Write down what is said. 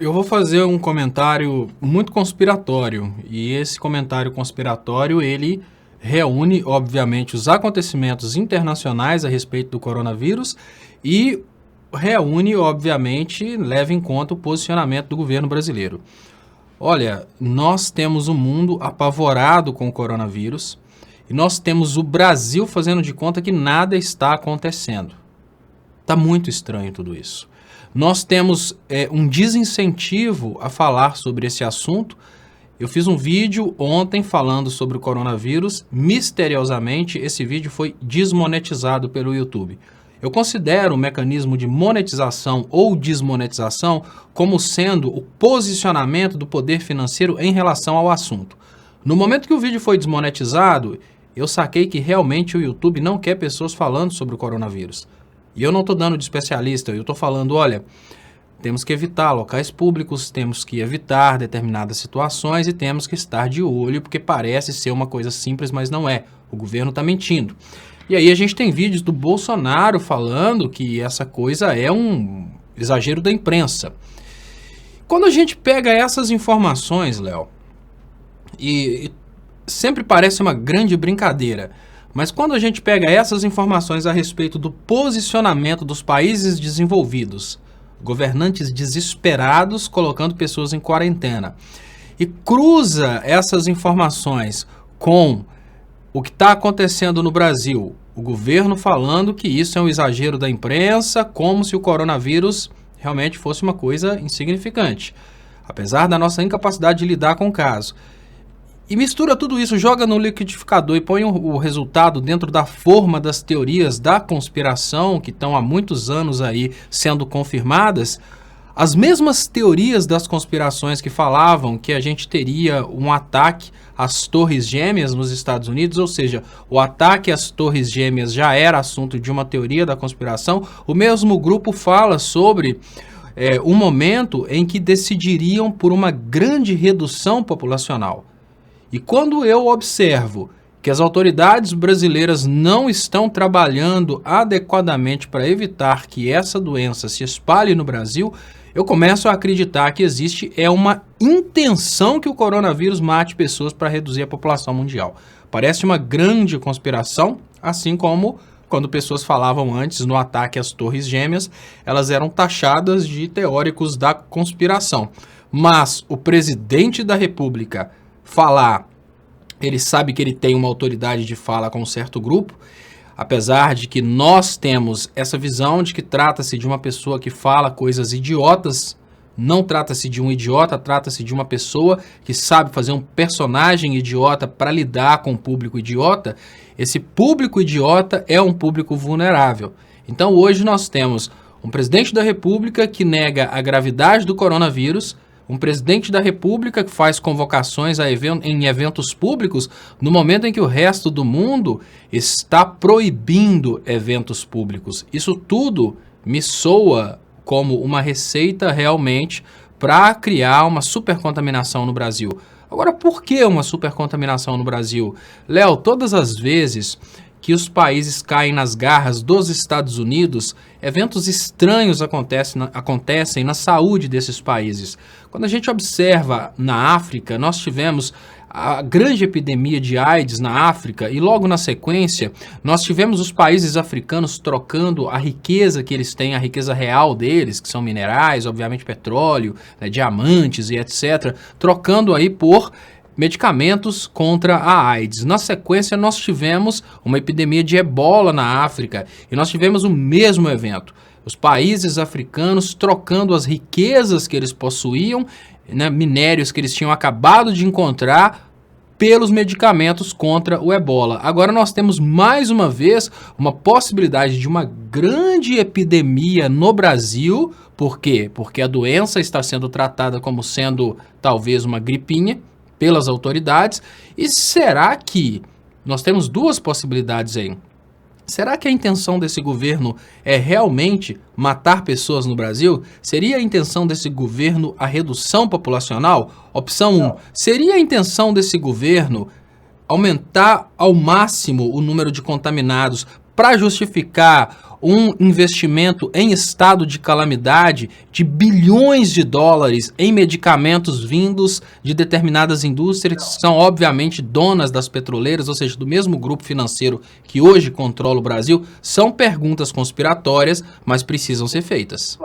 Eu vou fazer um comentário muito conspiratório, e esse comentário conspiratório, ele reúne, obviamente, os acontecimentos internacionais a respeito do coronavírus e reúne, obviamente, leva em conta o posicionamento do governo brasileiro. Olha, nós temos um mundo apavorado com o coronavírus e nós temos o Brasil fazendo de conta que nada está acontecendo. Está muito estranho tudo isso. Nós temos um desincentivo a falar sobre esse assunto. Eu fiz um vídeo ontem falando sobre o coronavírus. Misteriosamente, esse vídeo foi desmonetizado pelo YouTube. Eu considero o mecanismo de monetização ou desmonetização como sendo o posicionamento do poder financeiro em relação ao assunto. No momento que o vídeo foi desmonetizado, eu saquei que realmente o YouTube não quer pessoas falando sobre o coronavírus. E eu não estou dando de especialista, eu estou falando, olha, temos que evitar locais públicos, temos que evitar determinadas situações e temos que estar de olho, porque parece ser uma coisa simples, mas não é. O governo está mentindo. E aí a gente tem vídeos do Bolsonaro falando que essa coisa é um exagero da imprensa. Quando a gente pega essas informações, Léo, e sempre parece uma grande brincadeira, mas quando a gente pega essas informações a respeito do posicionamento dos países desenvolvidos, governantes desesperados colocando pessoas em quarentena, e cruza essas informações com o que está acontecendo no Brasil, o governo falando que isso é um exagero da imprensa, como se o coronavírus realmente fosse uma coisa insignificante, apesar da nossa incapacidade de lidar com o caso. E mistura tudo isso, joga no liquidificador e põe o resultado dentro da forma das teorias da conspiração que estão há muitos anos aí sendo confirmadas. As mesmas teorias das conspirações que falavam que a gente teria um ataque às Torres Gêmeas nos Estados Unidos, ou seja, o ataque às Torres Gêmeas já era assunto de uma teoria da conspiração, o mesmo grupo fala sobre um momento em que decidiriam por uma grande redução populacional. E quando eu observo que as autoridades brasileiras não estão trabalhando adequadamente para evitar que essa doença se espalhe no Brasil, eu começo a acreditar que existe uma intenção que o coronavírus mate pessoas para reduzir a população mundial. Parece uma grande conspiração, assim como quando pessoas falavam antes no ataque às Torres Gêmeas, elas eram taxadas de teóricos da conspiração. Mas o presidente da República falar, ele sabe que ele tem uma autoridade de fala com um certo grupo, apesar de que nós temos essa visão de que trata-se de uma pessoa que fala coisas idiotas, não trata-se de um idiota, trata-se de uma pessoa que sabe fazer um personagem idiota para lidar com o público idiota. Esse público idiota é um público vulnerável. Então hoje nós temos um presidente da República que nega a gravidade do coronavírus, um presidente da República que faz convocações em eventos públicos no momento em que o resto do mundo está proibindo eventos públicos. Isso tudo me soa como uma receita realmente para criar uma supercontaminação no Brasil. Agora, por que uma supercontaminação no Brasil? Léo, todas as vezes que os países caem nas garras dos Estados Unidos, eventos estranhos acontecem na saúde desses países. Quando a gente observa na África, nós tivemos a grande epidemia de AIDS na África e logo na sequência nós tivemos os países africanos trocando a riqueza que eles têm, a riqueza real deles, que são minerais, obviamente petróleo, diamantes e etc., trocando aí por medicamentos contra a AIDS. Na sequência, nós tivemos uma epidemia de ebola na África e nós tivemos o mesmo evento. Os países africanos trocando as riquezas que eles possuíam, minérios que eles tinham acabado de encontrar, pelos medicamentos contra o ebola. Agora nós temos mais uma vez uma possibilidade de uma grande epidemia no Brasil. Por quê? Porque a doença está sendo tratada como sendo talvez uma gripinha pelas autoridades. E será que nós temos duas possibilidades aí? Será que a intenção desse governo é realmente matar pessoas no Brasil? Seria a intenção desse governo a redução populacional? Opção 1. Seria a intenção desse governo aumentar ao máximo o número de contaminados para justificar um investimento em estado de calamidade de bilhões de dólares em medicamentos vindos de determinadas indústrias que são, obviamente, donas das petroleiras, ou seja, do mesmo grupo financeiro que hoje controla o Brasil? São perguntas conspiratórias, mas precisam ser feitas.